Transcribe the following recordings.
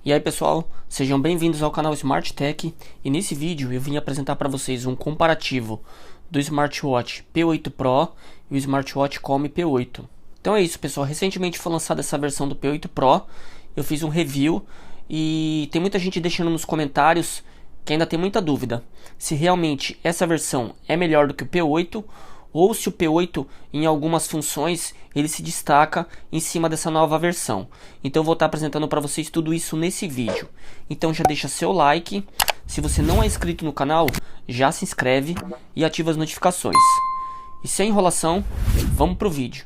E aí pessoal, sejam bem-vindos ao canal Smart Tech, e nesse vídeo eu vim apresentar para vocês um comparativo do smartwatch P8 Pro e o smartwatch Come P8. Então é isso pessoal, recentemente foi lançada essa versão do P8 Pro, eu fiz um review e tem muita gente deixando nos comentários que ainda tem muita dúvida se realmente essa versão é melhor do que o P8 ou se o P8 em algumas funções ele se destaca em cima dessa nova versão. Então eu vou estar apresentando para vocês tudo isso nesse vídeo. Então já deixa seu like, se você não é inscrito no canal, já se inscreve e ativa as notificações. E sem enrolação, vamos pro vídeo.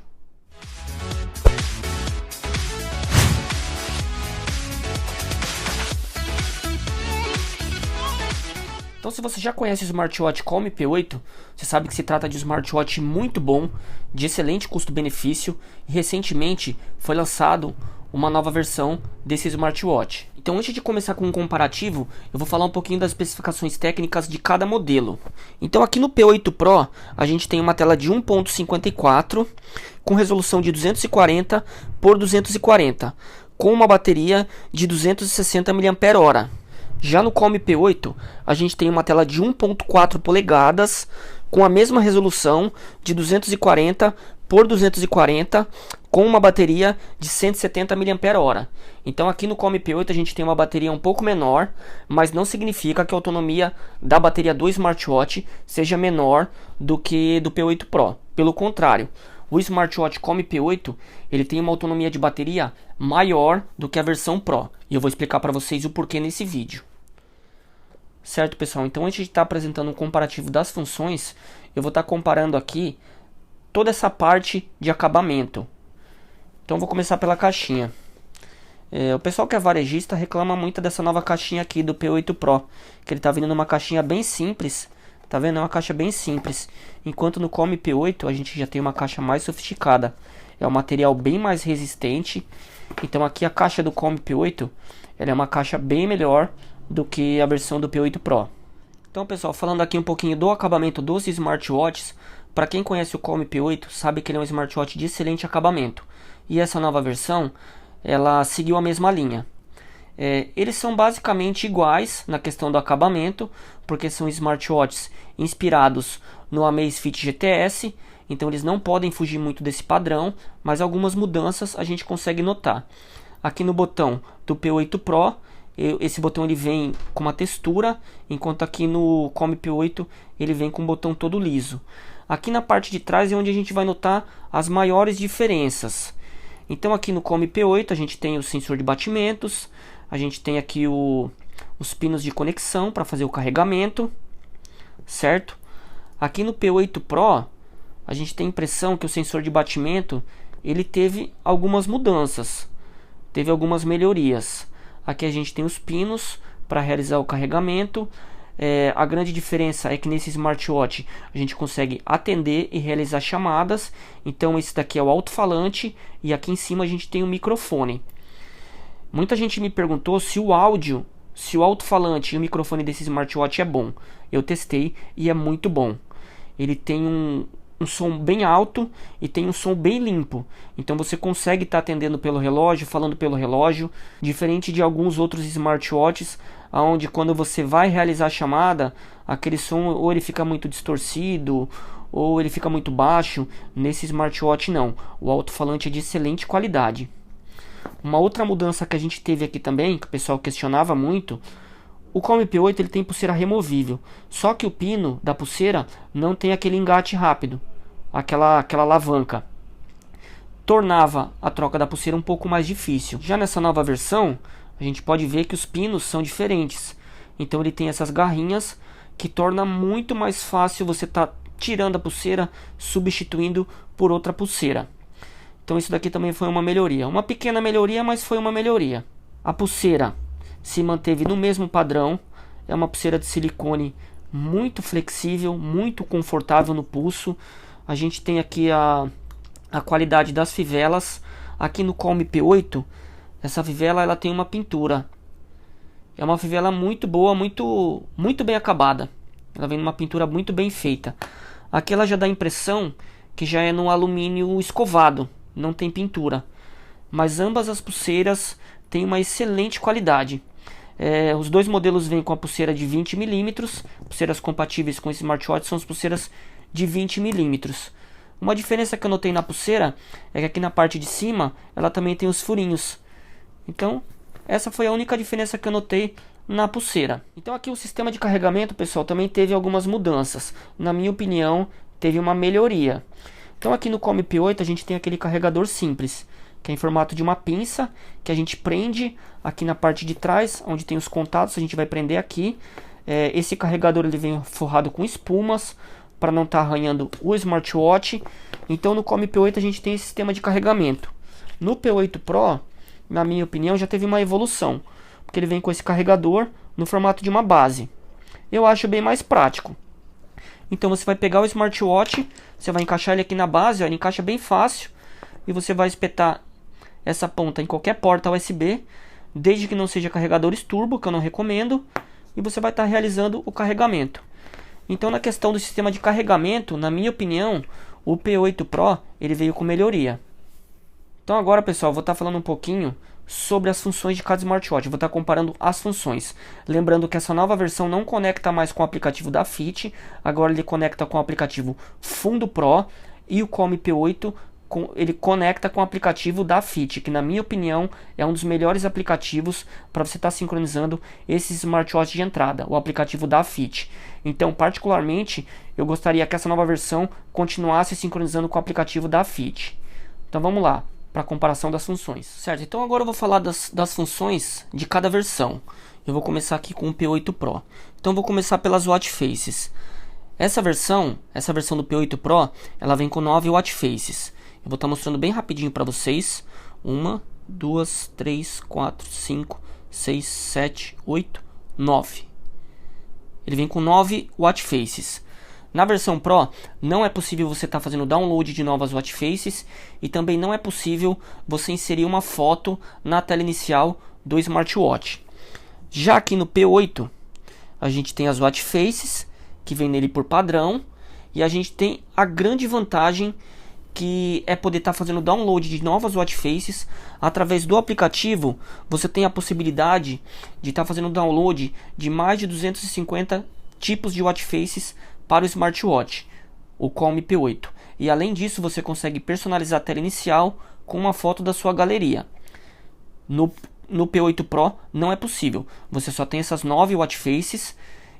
Então se você já conhece o smartwatch Come P8, você sabe que se trata de um smartwatch muito bom, de excelente custo-benefício, e recentemente foi lançado uma nova versão desse smartwatch. Então antes de começar com um comparativo, eu vou falar um pouquinho das especificações técnicas de cada modelo. Então aqui no P8 Pro, a gente tem uma tela de 1.54 com resolução de 240 por 240, com uma bateria de 260 mAh. Já no Come P8, a gente tem uma tela de 1.4 polegadas com a mesma resolução de 240 por 240 com uma bateria de 170 mAh. Então aqui no Come P8 a gente tem uma bateria um pouco menor, mas não significa que a autonomia da bateria do smartwatch seja menor do que do P8 Pro. Pelo contrário, o smartwatch Come P8 ele tem uma autonomia de bateria maior do que a versão Pro. E eu vou explicar para vocês o porquê nesse vídeo. Certo, pessoal? Então, antes de estar apresentando um comparativo das funções, eu vou estar comparando aqui toda essa parte de acabamento. Então, vou começar pela caixinha. O pessoal que é varejista reclama muito dessa nova caixinha aqui do P8 Pro, que ele está vindo numa caixinha bem simples. Tá vendo? É uma caixa bem simples. Enquanto no Come P8 a gente já tem uma caixa mais sofisticada. É um material bem mais resistente. Então aqui a caixa do Come P8 ela é uma caixa bem melhor do que a versão do P8 Pro. Então pessoal, falando aqui um pouquinho do acabamento dos smartwatches, para quem conhece o Come P8 sabe que ele é um smartwatch de excelente acabamento. E essa nova versão, ela seguiu a mesma linha. Eles são basicamente iguais na questão do acabamento, porque são smartwatches inspirados no Amazfit GTS, então eles não podem fugir muito desse padrão, mas algumas mudanças a gente consegue notar. Aqui no botão do P8 Pro, esse botão ele vem com uma textura, enquanto aqui no Come P8 ele vem com o botão todo liso. Aqui na parte de trás é onde a gente vai notar as maiores diferenças. Então aqui no Come P8 a gente tem o sensor de batimentos, a gente tem aqui os pinos de conexão para fazer o carregamento, certo? Aqui no P8 Pro a gente tem a impressão que o sensor de batimento ele teve algumas mudanças, teve algumas melhorias. Aqui a gente tem os pinos para realizar o carregamento. A grande diferença é que nesse smartwatch a gente consegue atender e realizar chamadas. Então esse daqui é o alto-falante e aqui em cima a gente tem o microfone. Muita gente me perguntou se o áudio, se o alto-falante e o microfone desse smartwatch é bom. Eu testei e é muito bom. Ele tem um som bem alto e tem um som bem limpo. Então você consegue estar atendendo pelo relógio, falando pelo relógio, diferente de alguns outros smartwatches, onde quando você vai realizar a chamada, aquele som ou ele fica muito distorcido ou ele fica muito baixo. Nesse smartwatch não, o alto-falante é de excelente qualidade. Uma outra mudança que a gente teve aqui também, que o pessoal questionava muito, o Come P8 ele tem pulseira removível, só que o pino da pulseira não tem aquele engate rápido, aquela alavanca. Tornava a troca da pulseira um pouco mais difícil. Já nessa nova versão, a gente pode ver que os pinos são diferentes. Então ele tem essas garrinhas que torna muito mais fácil você estar tirando a pulseira, substituindo por outra pulseira. Então isso daqui também foi uma melhoria. Uma pequena melhoria, mas foi uma melhoria. A pulseira se manteve no mesmo padrão. É uma pulseira de silicone muito flexível, muito confortável no pulso. A gente tem aqui a qualidade das fivelas. Aqui no Come P8, essa fivela ela tem uma pintura. É uma fivela muito boa, muito bem acabada. Ela vem numa pintura muito bem feita. Aqui ela já dá a impressão que já é no alumínio escovado, não tem pintura. Mas ambas as pulseiras tem uma excelente qualidade. Os dois modelos vêm com a pulseira de 20 milímetros. Pulseiras compatíveis com esse smartwatch são as pulseiras de 20 milímetros. Uma diferença que eu notei na pulseira é que aqui na parte de cima ela também tem os furinhos. Então essa foi a única diferença que eu notei na pulseira. Então aqui o sistema de carregamento, pessoal, também teve algumas mudanças. Na minha opinião, teve uma melhoria. Então aqui no Come P8 a gente tem aquele carregador simples, que é em formato de uma pinça, que a gente prende aqui na parte de trás, onde tem os contatos, a gente vai prender aqui. Esse carregador ele vem forrado com espumas, para não estar arranhando o smartwatch. Então no Come P8 a gente tem esse sistema de carregamento. No P8 Pro, na minha opinião, já teve uma evolução, porque ele vem com esse carregador no formato de uma base. Eu acho bem mais prático. Então você vai pegar o smartwatch, você vai encaixar ele aqui na base, ó, ele encaixa bem fácil, e você vai espetar essa ponta em qualquer porta USB, desde que não seja carregadores turbo, que eu não recomendo, e você vai estar realizando o carregamento. Então na questão do sistema de carregamento, na minha opinião, o P8 Pro ele veio com melhoria. Então agora, pessoal, eu vou estar falando um pouquinho sobre as funções de cada smartwatch. Eu vou estar comparando as funções. Lembrando que essa nova versão não conecta mais com o aplicativo da Fit. Agora ele conecta com o aplicativo Fundo Pro. E o Come P8 ele conecta com o aplicativo da Fit, que na minha opinião é um dos melhores aplicativos para você estar sincronizando esses smartwatches de entrada, o aplicativo da Fit. Então, particularmente, eu gostaria que essa nova versão continuasse sincronizando com o aplicativo da Fit. Então vamos lá, para a comparação das funções. Certo, então agora eu vou falar das funções de cada versão. Eu vou começar aqui com o P8 Pro. Então eu vou começar pelas watch faces. Essa versão do P8 Pro, ela vem com 9 watch faces. Eu vou estar mostrando bem rapidinho para vocês. 1, 2, 3, 4, 5, 6, 7, 8, 9. Ele vem com 9 watch faces. Na versão Pro, não é possível você estar fazendo download de novas watch faces e também não é possível você inserir uma foto na tela inicial do smartwatch. Já aqui no P8, a gente tem as watch faces, que vem nele por padrão, e a gente tem a grande vantagem que é poder estar fazendo download de novas watch faces. Através do aplicativo, você tem a possibilidade de estar fazendo download de mais de 250 tipos de watch faces para o smartwatch, o Come P8. E além disso, você consegue personalizar a tela inicial com uma foto da sua galeria. No P8 Pro não é possível. Você só tem essas 9 watch faces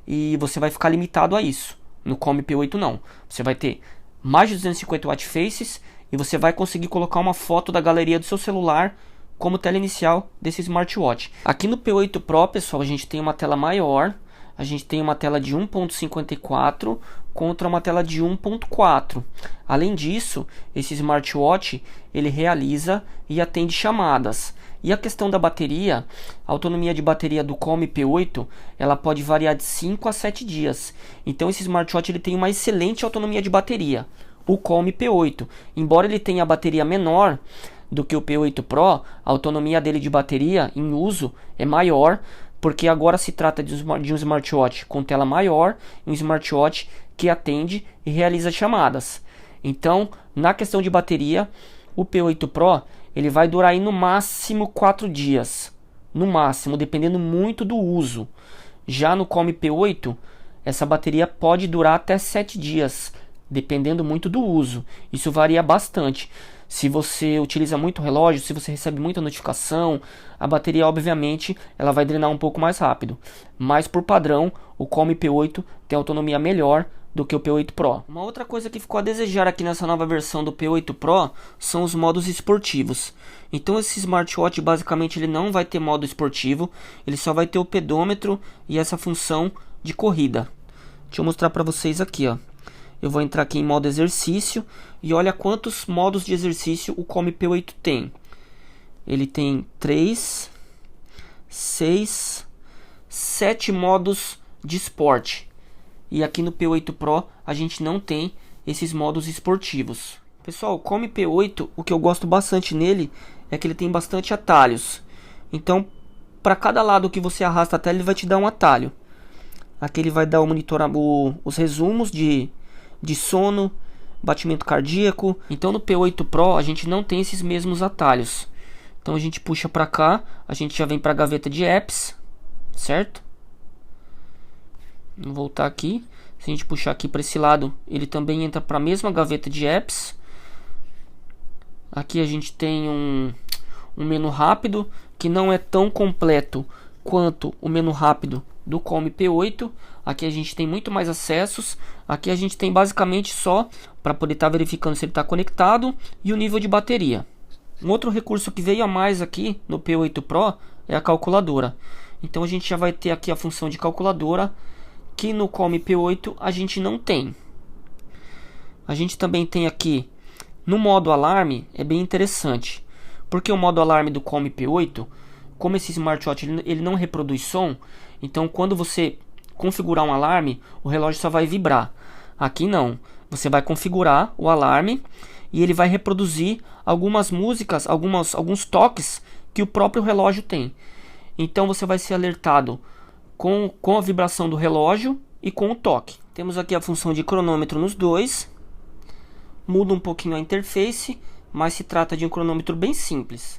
e você vai ficar limitado a isso. No Come P8 não. Você vai ter mais de 250 watch faces e você vai conseguir colocar uma foto da galeria do seu celular como tela inicial desse smartwatch. Aqui no P8 Pro, pessoal, a gente tem uma tela maior. A gente tem uma tela de 1.54 contra uma tela de 1.4. Além disso, esse smartwatch ele realiza e atende chamadas. E a questão da bateria, a autonomia de bateria do Come P8, ela pode variar de 5 a 7 dias. Então esse smartwatch ele tem uma excelente autonomia de bateria, o Come P8. Embora ele tenha a bateria menor do que o P8 Pro, a autonomia dele de bateria em uso é maior, porque agora se trata de um smartwatch com tela maior, um smartwatch que atende e realiza chamadas. Então, na questão de bateria, o P8 Pro ele vai durar aí no máximo 4 dias. No máximo, dependendo muito do uso. Já no Come P8, essa bateria pode durar até 7 dias, dependendo muito do uso. Isso varia bastante. Se você utiliza muito relógio, se você recebe muita notificação, a bateria obviamente ela vai drenar um pouco mais rápido. Mas por padrão, o Come P8 tem autonomia melhor do que o P8 Pro. Uma outra coisa que ficou a desejar aqui nessa nova versão do P8 Pro são os modos esportivos. Então esse smartwatch basicamente ele não vai ter modo esportivo, ele só vai ter o pedômetro e essa função de corrida. Deixa eu mostrar para vocês aqui, ó. Eu vou entrar aqui em modo exercício e olha quantos modos de exercício o Come P8 tem. Ele tem 3, 6, 7 modos de esporte. E aqui no P8 Pro a gente não tem esses modos esportivos. Pessoal, o Come P8, o que eu gosto bastante nele é que ele tem bastante atalhos. Então, para cada lado que você arrasta a tela, ele vai te dar um atalho. Aqui ele vai dar os resumos de sono, batimento cardíaco. Então no P8 Pro a gente não tem esses mesmos atalhos. Então a gente puxa para cá, a gente já vem para a gaveta de apps, certo? Vou voltar aqui. Se a gente puxar aqui para esse lado, ele também entra para a mesma gaveta de apps. Aqui a gente tem um menu rápido, que não é tão completo quanto o menu rápido do Come P8. Aqui a gente tem muito mais acessos. Aqui a gente tem basicamente só para poder estar verificando se ele está conectado e o nível de bateria. Um outro recurso que veio a mais aqui no P8 Pro é a calculadora. Então a gente já vai ter aqui a função de calculadora, que no Come P8 a gente não tem. A gente também tem aqui no modo alarme, é bem interessante, porque o modo alarme do Come P8, como esse smartwatch ele não reproduz som, então quando você configurar um alarme, o relógio só vai vibrar. Aqui não, você vai configurar o alarme e ele vai reproduzir algumas músicas, alguns toques que o próprio relógio tem. Então você vai ser alertado com a vibração do relógio e com o toque. Temos aqui a função de cronômetro nos dois. Muda um pouquinho a interface, mas se trata de um cronômetro bem simples.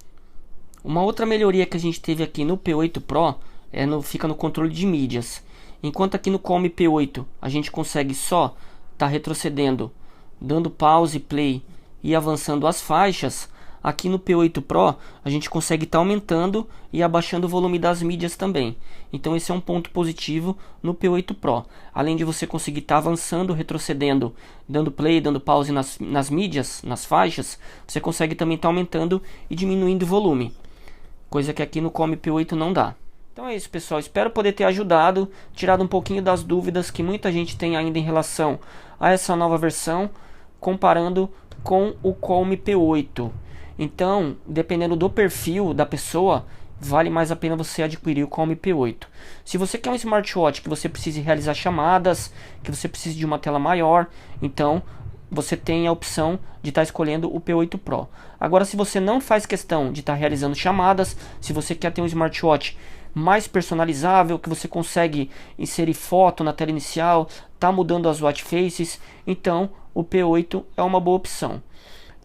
Uma outra melhoria que a gente teve aqui no P8 Pro fica no controle de mídias. Enquanto aqui no Come P8 a gente consegue só estar retrocedendo, dando pause, play e avançando as faixas, aqui no P8 Pro a gente consegue estar aumentando e abaixando o volume das mídias também. Então esse é um ponto positivo no P8 Pro. Além de você conseguir estar avançando, retrocedendo, dando play, dando pause nas mídias, nas faixas, você consegue também estar aumentando e diminuindo o volume, coisa que aqui no Come P8 não dá. Então é isso, pessoal, espero poder ter ajudado, tirado um pouquinho das dúvidas que muita gente tem ainda em relação a essa nova versão, comparando com o Come P8. Então, dependendo do perfil da pessoa, vale mais a pena você adquirir o Come P8. Se você quer um smartwatch que você precise realizar chamadas, que você precise de uma tela maior, então você tem a opção de estar escolhendo o P8 Pro. Agora, se você não faz questão de estar realizando chamadas, se você quer ter um smartwatch mais personalizável, que você consegue inserir foto na tela inicial, tá mudando as watch faces, então o P8 é uma boa opção.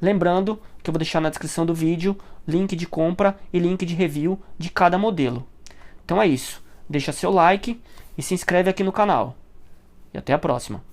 Lembrando que eu vou deixar na descrição do vídeo link de compra e link de review de cada modelo. Então é isso, deixa seu like e se inscreve aqui no canal. E até a próxima.